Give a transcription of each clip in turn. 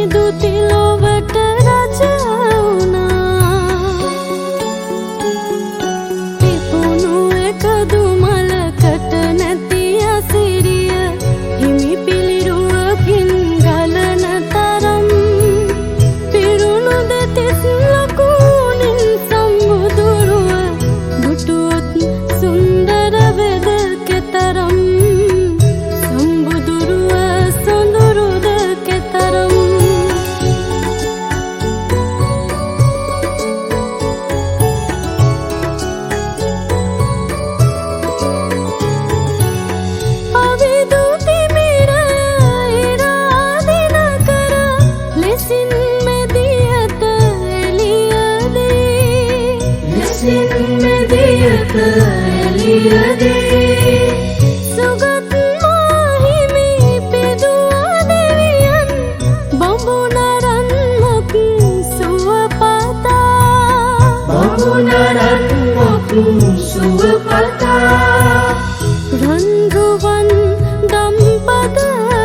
මිදුති ලොවට රජ වුණා. පිපුණු එකදු මලකට නැති අසිරිය හිමි පිළිරුවකින් ගලන තරම් පිරුණු දෙතිස් ලකුණින් සම්මුදුරුව දුටුවොත් සුන්දර වෙද කෙතරම් සම්බුදුරුව සොඳුරුද කෙතරම්. අවිදු තිමිරය ඉරාදින කර ලෙසින් මෙදියට එළියදී ලෙසින් මෙදියට එළියදී සුගත් මාහිමි පිදුවා දෙවියන් බඹුනරන්මක් සුවපතා බඹුනරන්මක් සුවපතා රන්රුවන් දම්පදසා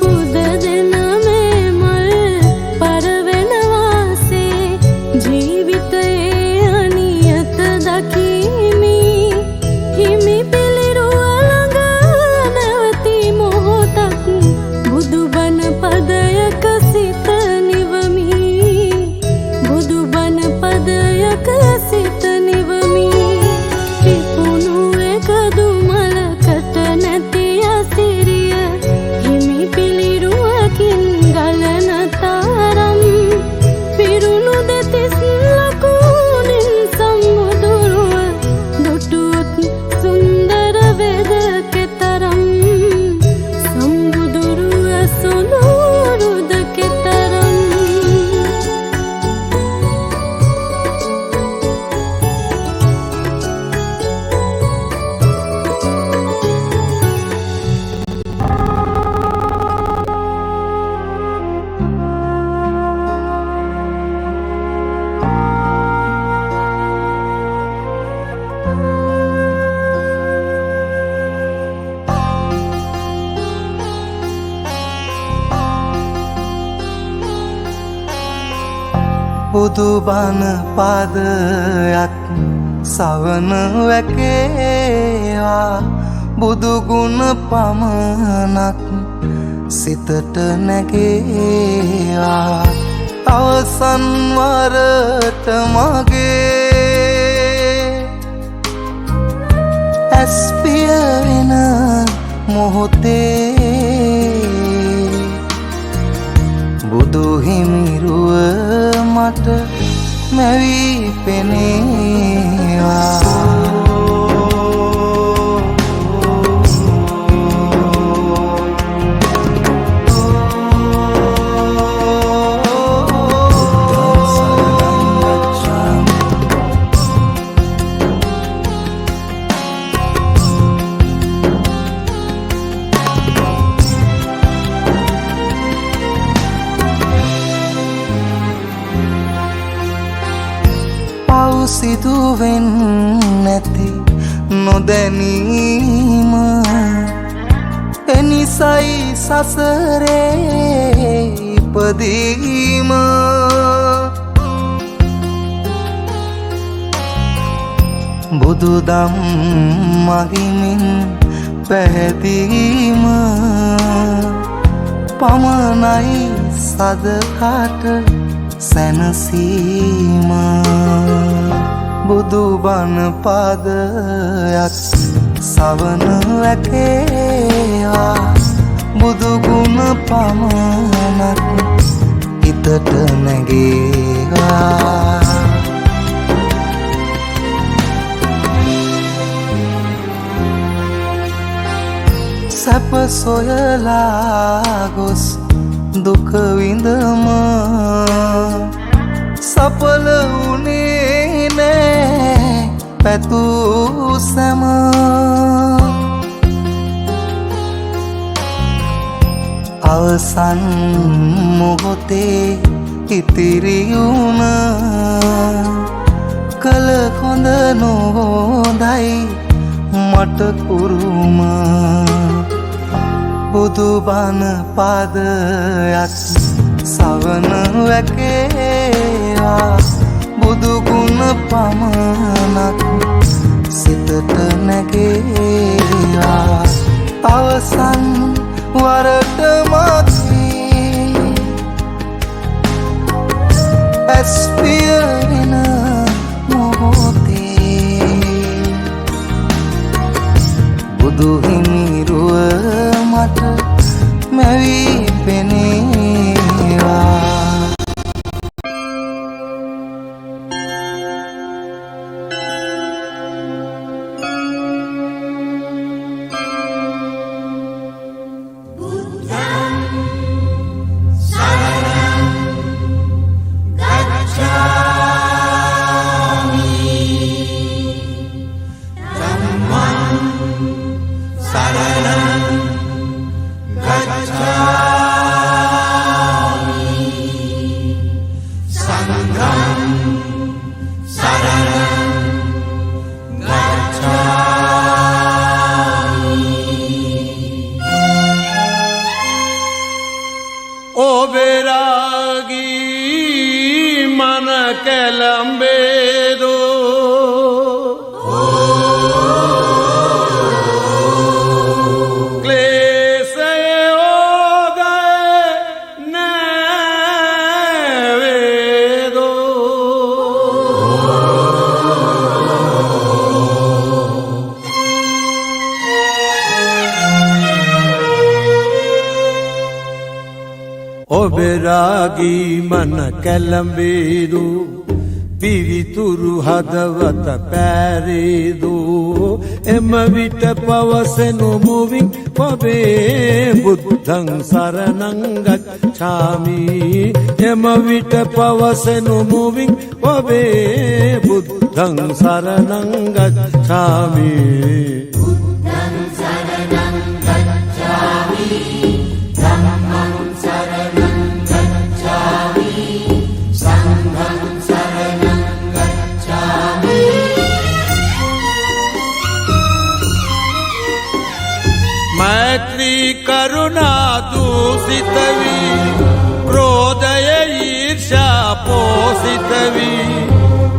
උද දෙන මේ මල් පරවෙනවාසේ ජීවිතයේ අනියත දකිමි හිමි පිළිරුව ළඟ නැවති මොහොතක් බුදුබණ පදයක සිත නිවමි බුදුබණ පදයක සිත නිවමි. පිපුණු එකදු මලකට නැති අසිරිය හිමි පිළිරුවකින් ගලන තරම් පිරුණු දෙතිස් ලකුණින් සම්මුදුරුව දුටුවොත් සුන්දර වෙද කෙතරම් සම්බුදුරුව සොඳුරුද කෙතරම්. බුදුබණ පදයක් සවන වැකේවා බුදුගුණ පමණක් සිතට නැගේවා අවසන් වරට මගේ ඇස් පිය වෙන මොහොතේ බුදු හිමිරුව මට මැවී පෙනේවා. සිදුවෙන් නැති නොදැනීම එනිසයි සසරේ ඉපදීම බුදුදම් මගිමින් පැහැදීම පමණයි සදකට සැනසීම. බුදුබණ පදයක් සවන වැකේවා බුදුගුණ පමණක් හිතට නැගේවා. සැප සොයලා ගොස් දුක විඳම සඵල වුණේ නෑ පැතූ සැම. අවසන් මොහොතේ ඉතිරි වුණ කල හොඳ නොහොඳයි මට කුරුම බුදු බණ පාදයක් සවන වැකේවා බුදු ගුණ පමණක් සිතට නැගේවා අවසන් වරට මතේ ඇස් පියවෙන මොහොතේ බුදු හිමිරුව මට මැවී පෙනේවා ඔබරාගී මන කැළඹේදු පිවිතුරු හදවත පෑරේදු එම විට පවසනු මුවින් ඔබේ බුද්ධං සරණං ගච්ඡාමි එම විට පවසනු මුවින් ඔබේ බුද්ධං සරණං ගච්ඡාමි බුද්ධං සරණං ගච්ඡාමි ධම්මං සරණං ගච්ඡාමි සංඝං සරණං ගච්ඡාමි මෛත්‍රී කරුණා දූසිත වී ක්‍රෝධය ඊර්ෂ්‍යා පෝසිත වී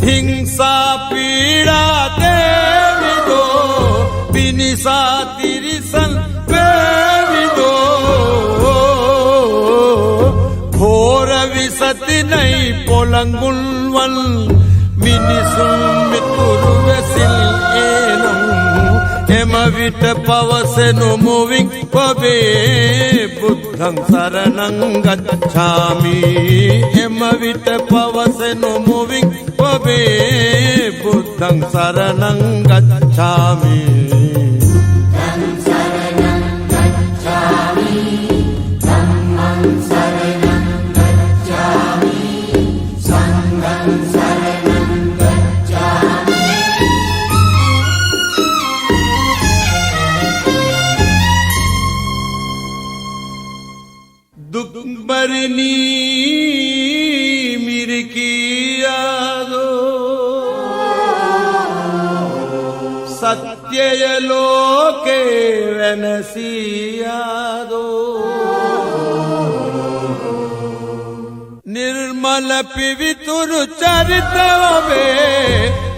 හිංසා පීඩා දේවිදෝ පිනිසා තිරිසන් ഘോര විසතිනයි පොළඟුල්වන් මිනිසුන් මිතුරු වෙසිල් එනම් එම විට පවසනු මුවින් ඔබේ බුද්ධං සරණං ගච්ඡාමි එම විට පවසනු මුවින් ඔබේ බුද්ධං සරණං ගච්ඡාමි दुखबरनी मिरकियादो सत्यय लोके वनसियादो निर्मल पिवितुरु चरितवे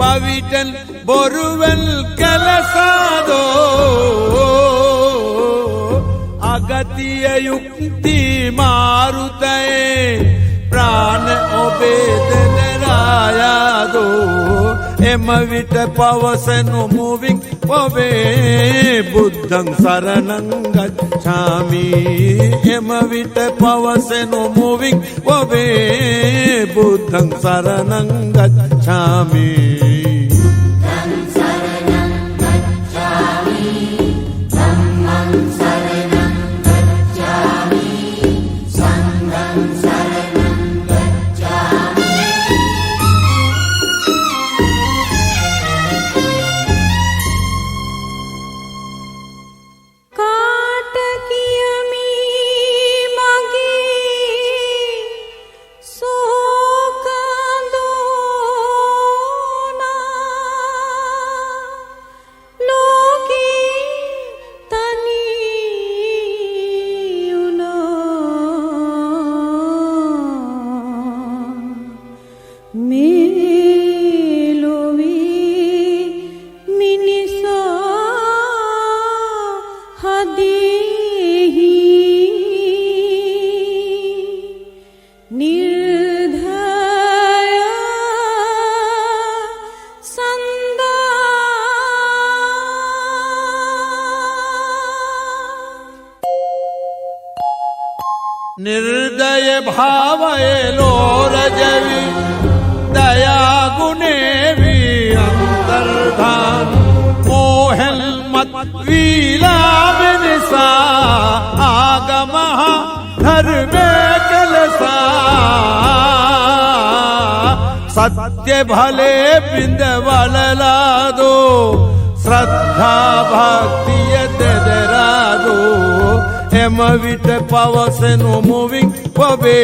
पविटन बोरुवल कलसादो अगतिय युक्ति मारुतये प्राण ओबेदन रायादो एम विट पवसनु मुविं ओबे बुद्धं शरणं गच्छामि एम विट पवसनु मुविं ओबे बुद्धं शरणं गच्छामि සෝකඳෝ निर्दय भावये लोरजवि दया गुणे भी अंतर्धान मोहन मत वीला बिनसा आगमः धर्मे कलसा सत्य भले बिंदवल लादो श्रद्धा भक्ति यदरा दो एम विट पवसेनु मूविंग पवे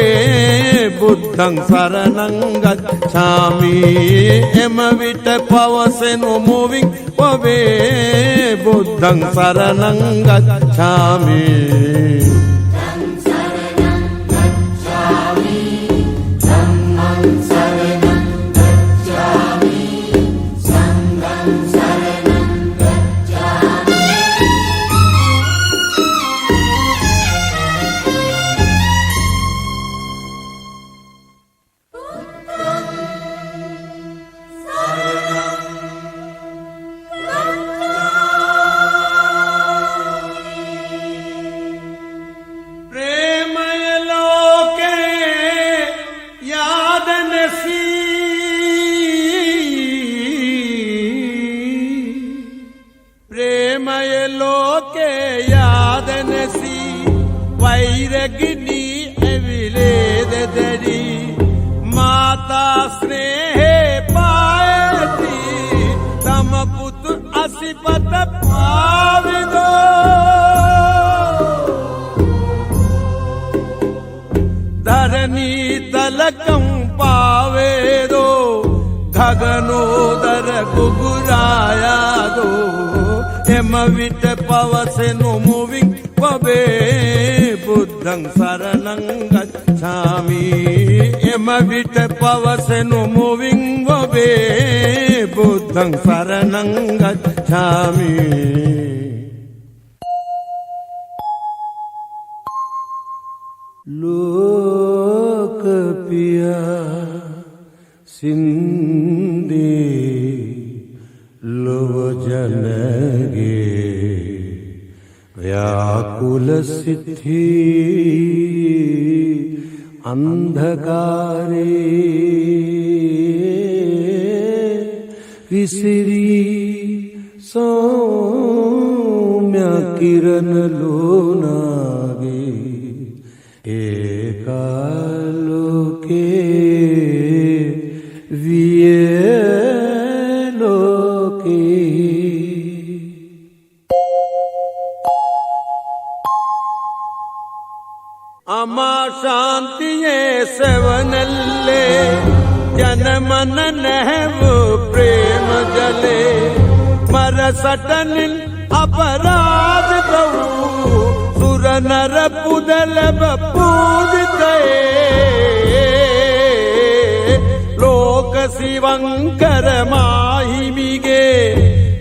बुद्धं शरणं गच्छामि एम विट पवसेनु मूविंग पवे बुद्धं शरणं गच्छामि प्रेमय लोके यादनसी वैरगिनी अविलेद दरी माता स्नेहे पायती तम पुत्र असिपत पाविदो धरनी तलकं पावेदो गगनोदर गुगुराया दो एम विट पवसेनु मूविंग पवे बुद्धं शरणं गच्छामि एम विट पवसेनु मूविंग पवे बुद्धं शरणं गच्छामि लोकप्रिया सिंधे लोव जनगे व्याकुल सिद्धि अंधकारे विसिरी सौम्य किरण लोनागे एकालोके विये लोके अमा शांतिये सेवनल्ले जनमन नहवु प्रेम जले मरसटनिल अपराध दऊ सुर नर पुदलब पूजिते लोक शिवंकर माहिमिगे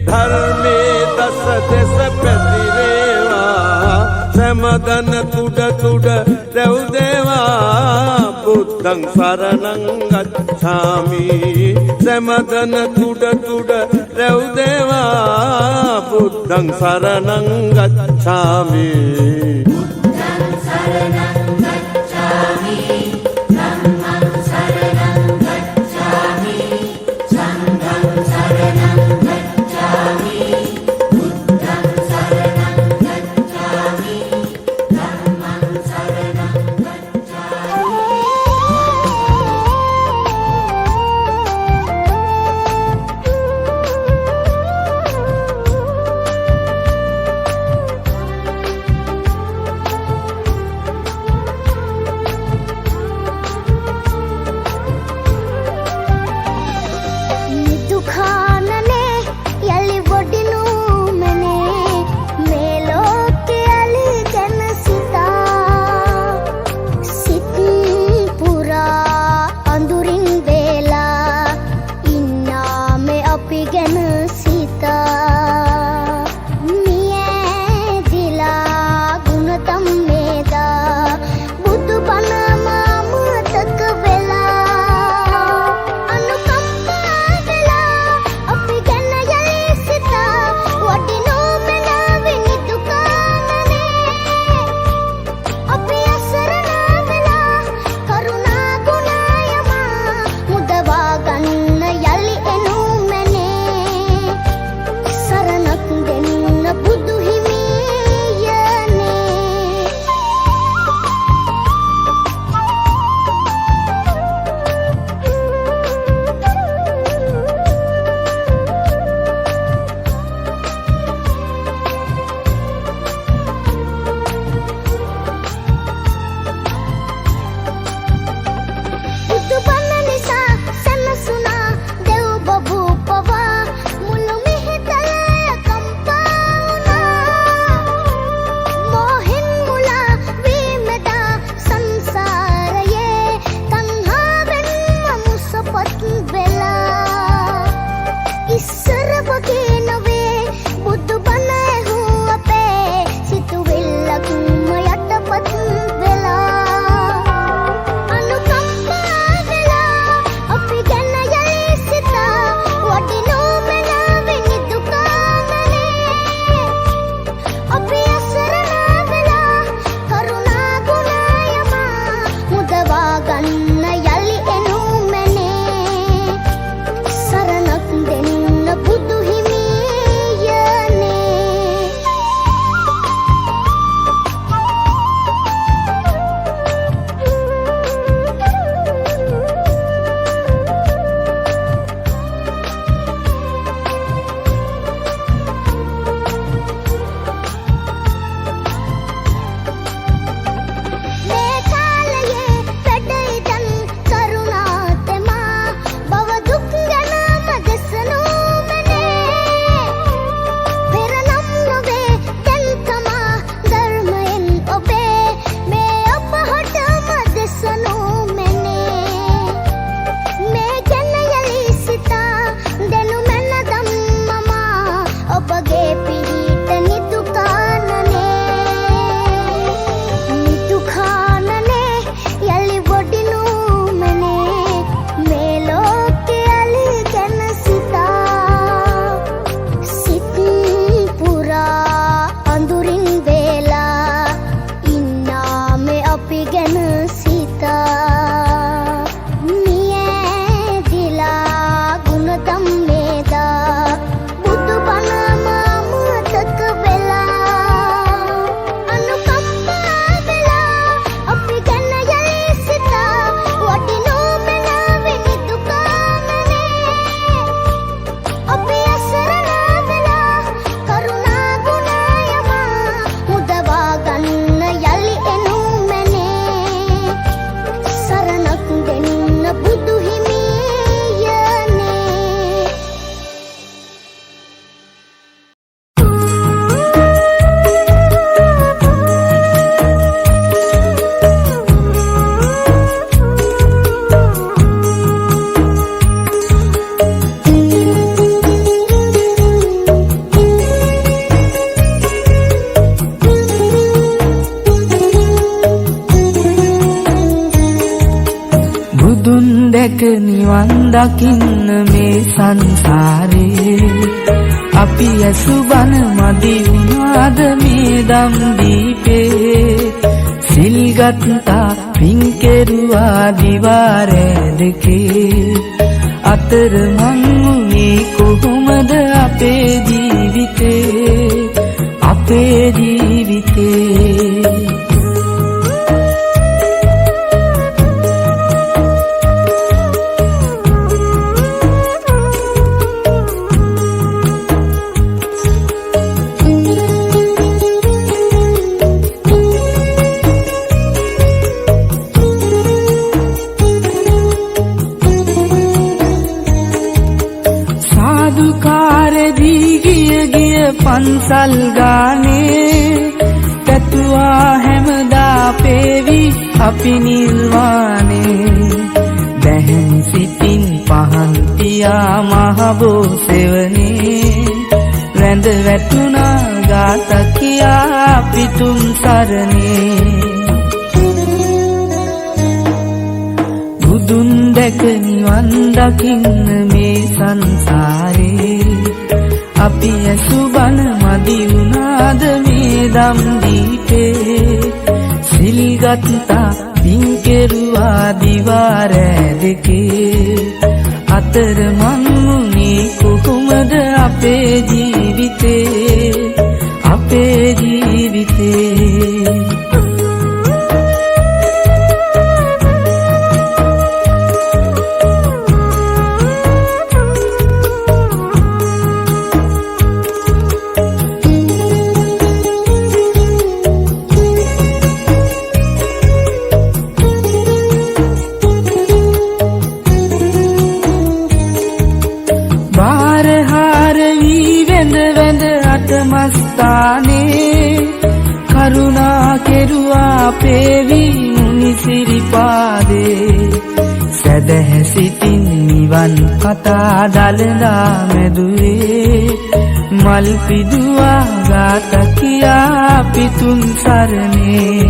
धर्मे दस दस प्रतिरेवा समदन तुड तुड रौदेवा बुद्धं शरणं गच्छामि समदन तुड तुड रौदेवा बुद्धं शरणं गच्छामि අපි ගැන සිතා මියදිලා ගුණතම් වේදා බුදු බණ මතක වෙලා අනුකම්පා වෙලා අපි ගැන යලි සිතා වටිනෝ මනවෙනි දුකමනේ අපි අසරණ වෙලා කරුණා ගුණයම මුදවා ගන්න යලි එනු මනේ සරණක් දෙන්න බුදු හිමියනේ බුදුන් දැක නිවන් දකින්න මේ සංසාරේ අපි ඇසුබන මදි වුණාද මේ දම් දීපේ සිල් ගත්තා පින් කෙරුවා දිවාරේ දෙකේ අතර මං වුණේ කොහොමද අපේ ජීවිතේ සාදුකාර දී ගිය පන්සල් ගානේ පැතුවා හැමදා පේවි අපි නිර්වාණේ දැහැන් සිතින් පහන් පියා මහබෝ සෙවනේ රැඳ වැටුණා ගාත කියා පිතුම් සරණේ බුදුන් දැක නිවන් දකින්න මේ සංසාරේ අපි ඇසුබන මදි වුණාද මේ දම් දීපේ සිල් ගත්තා පින් කෙරුවා දිවාරෑ දෙකේ අතර මං වුණේ කොහොමද අපේ ජීවිතේ මස්තානේ කරුණා කෙරුවා පේවි මුනි සිරිපාදේ සැදැහැ සිතින් නිවන් කතා දළදා මැදුවේ මල් පිදුවා ගාත කියා පිතුම් සරණේ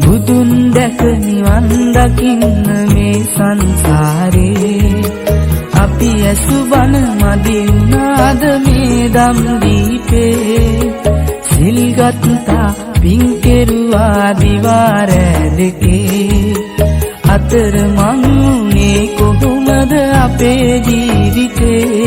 බුදුන් දැක නිවන් දකින්න මේ සංසාරේ අපි ඇසුබන මදි වුණාද මේ දම් දීපේ සිල් ගත්තා පින් කෙරුවා දිවාරෑ දෙකේ අතර මං වුණේ කොහොමද අපේ ජීවිතේ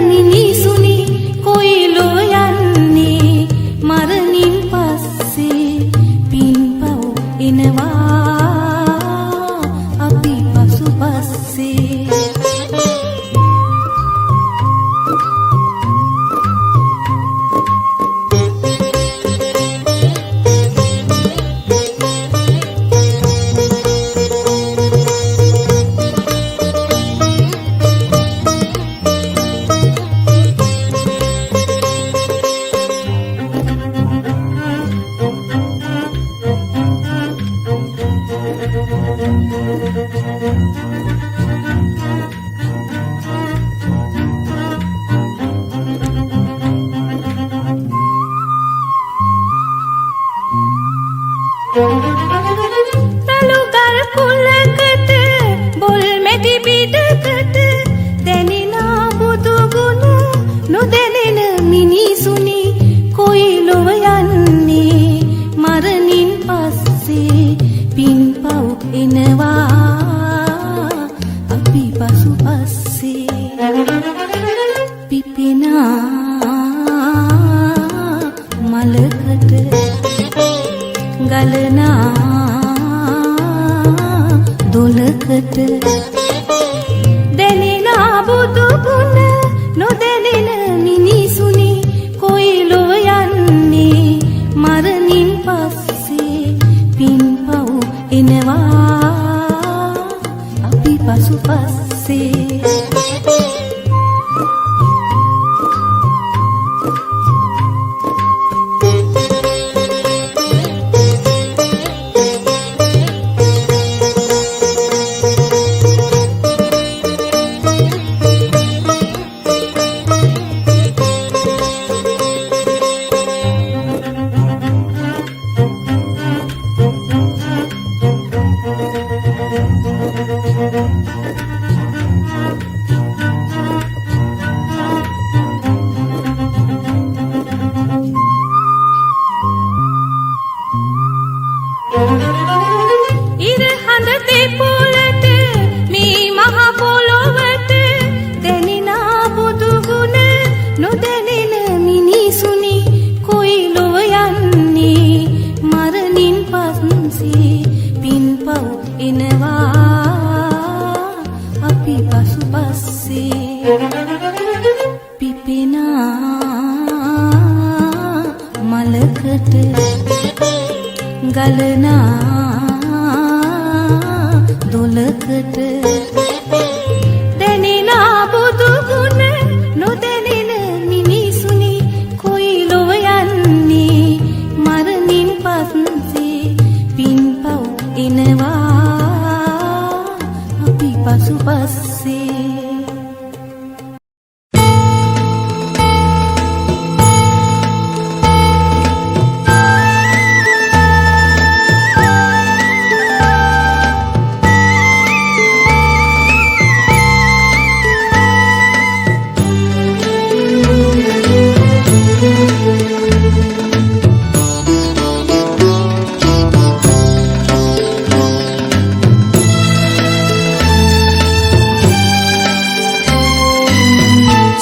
මිනිසුනි කොයිලෝ යන්නේ මරණින් පස්සේ රළුගල් කුලකට බොල් මැටි පිටකට දැනිනා බුදු ගුණ නොදැනෙන මිනිසුනි කොයි ලොව යන්නේ මරණින් පස්සේ පින්පව් එනවා අපි පසු පස්සේ පිපෙනා මලකට ගලනා දොලකට දැනෙනා බුදු ගුණ නොදැනෙන මිනිසුනි කොයි ලොව යන්නේ මරණින් පස්සේ පින්පව් එනවා අපි පසු පස්සේ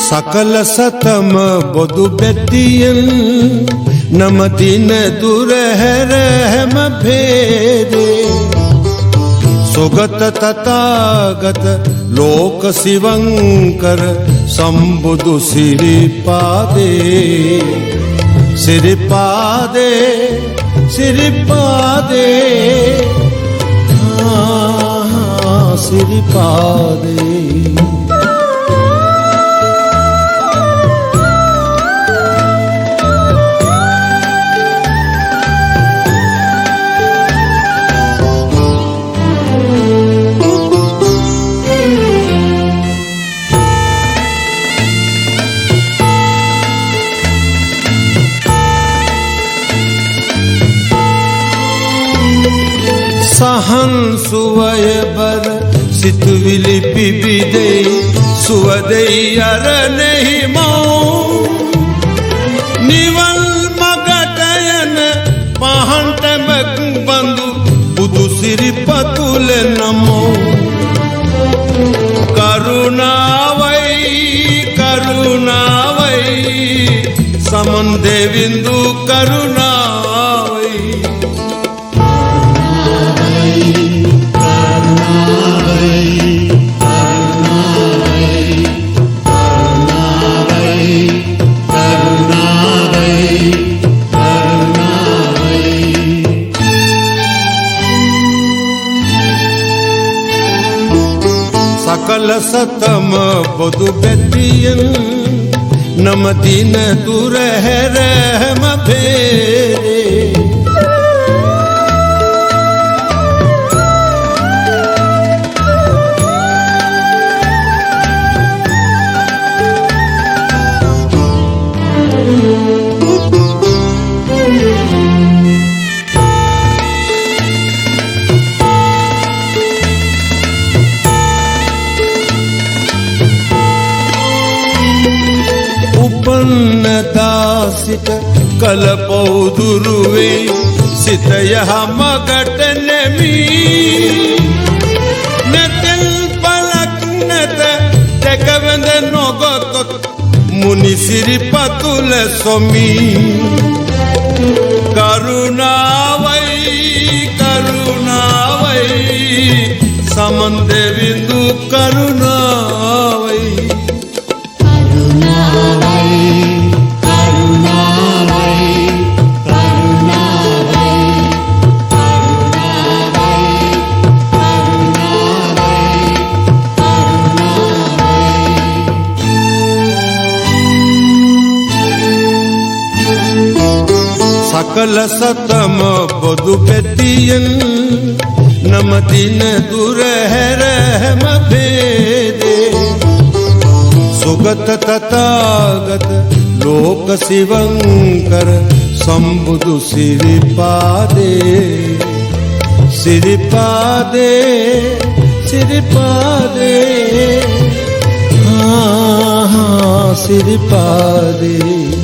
සකල සතම බොදු බැතියෙන් නමතින දුර හැර හැම භේදේ සොගත තථාගත ලෝක සිවංකර සම්බුදු සිරිපාදේ සිරිපාදේ සිරිපාදේ සිරිපාදේ සහන් සුවය බර සිතුවිලි පිබිදෙයි සුවදෙයි අරනෙහි මෝ නිවල් මගට යන පහන්ටමක් බඳු බුදු සිරිපතුල නමෝ කරුණාවයි කරුණාවයි සමන් දෙවිඳු කරුණාවයි සකල සතම බොදු බැතියෙන් නමතින දුර හැර හැම භේදේ සිට කල පෞදුරු වෙයි සිත යහ මගට නෙමී නැතෙල් පලක් නැත දැකවඳ නොගොතොත් මුනි සිරිපතුල සොමී කරුණාවයි සමන්ද විඳු කරුණාවයි සකල සතම බොදු පැතියෙන් නමදින දුර හැර හැම භේදේ සුගත තථාගත ලෝක සිවංකර සම්බුදු සිරිපාදේ සිරිපාදේ සිරිපාදේ සිරිපාදේ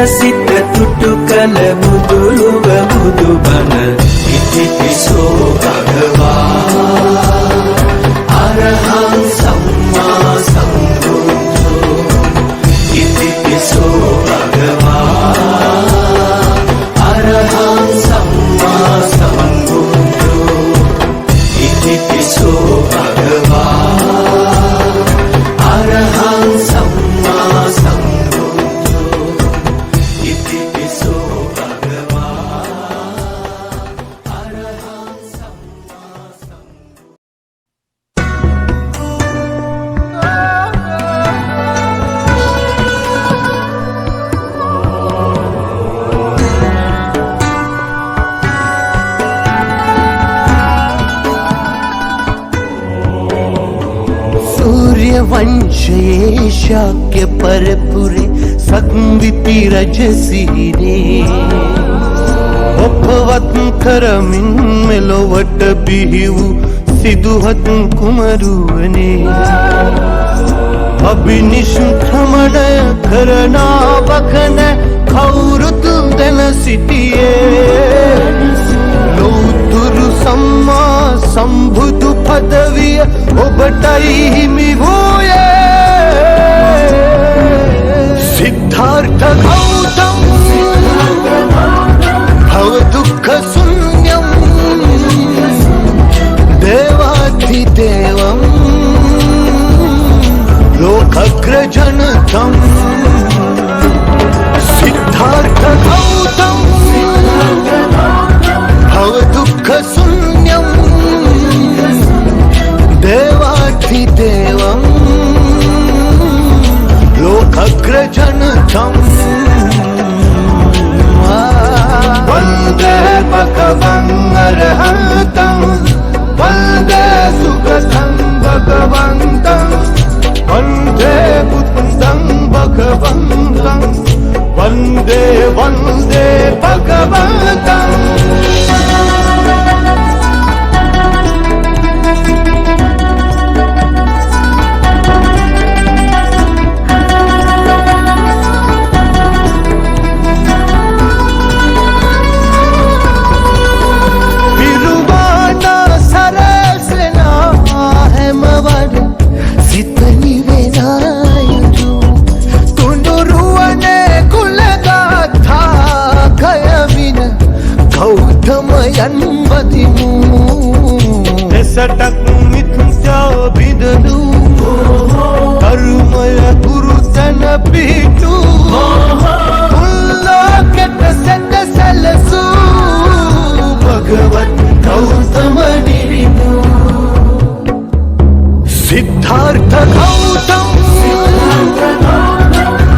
සිත තුටු කළ බුදුරුව බුදුබණ ඉතිපිසෝ භගවා අරහං සම්මා සම්බුද්ධෝ ඉතිපිසෝ භගවා අරහං සම්මා සම්බුද්ධෝ ඉතිපිසෝ භගවා අරහං සම්මා සම්බුද්ධෝ ඉතිපිසෝ භගවා අරහං සම්මා सूर्य वंशये शाक्य परपुरे संविति रजसीने ඔපවත් කරමින් මෙලොවට බිහි වූ සිදුහත් කුමරුවනේ අභිනිෂ්ක්‍රමණය කරනා වකන කවුරුත් දැන සිටියේ ලෝතුරු සම්මා සම්බුදු පදවිය ඔබටයි හිමි වූයේ සිද්ධාර්ථ ගෞතම භව දුක්ඛ ශුන්‍යම් දේවාධිදේවම් लोकग्रजनतम सिद्धार्थ गौतम भव दुःख शून्यम देवाधिदेवम लोकग्रजनतम वंदे भगवं अरहंतं वंदे सुगतं भगवन्तं वंदे बुद्धं भगवन्तं वंदे वंदे भगवन्तं යන්වතිමු එසටක් මිත්‍යා බිදනු කරුමය ගුරුතන පිටු උල්ලාකට සැට සැලසු භගවත් ගෞතම නිරිමු සිද්ධාර්ථ ගෞතම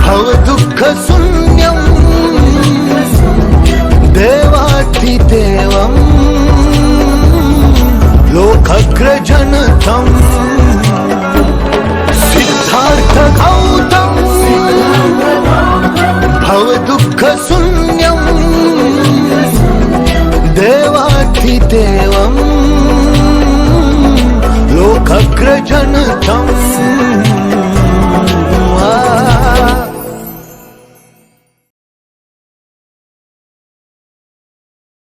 භව දුක්ඛ ශුන්‍යම් देवाधिदेवं लोकग्रजनतं सिद्धार्थ गौतम भव दुःख शून्यम्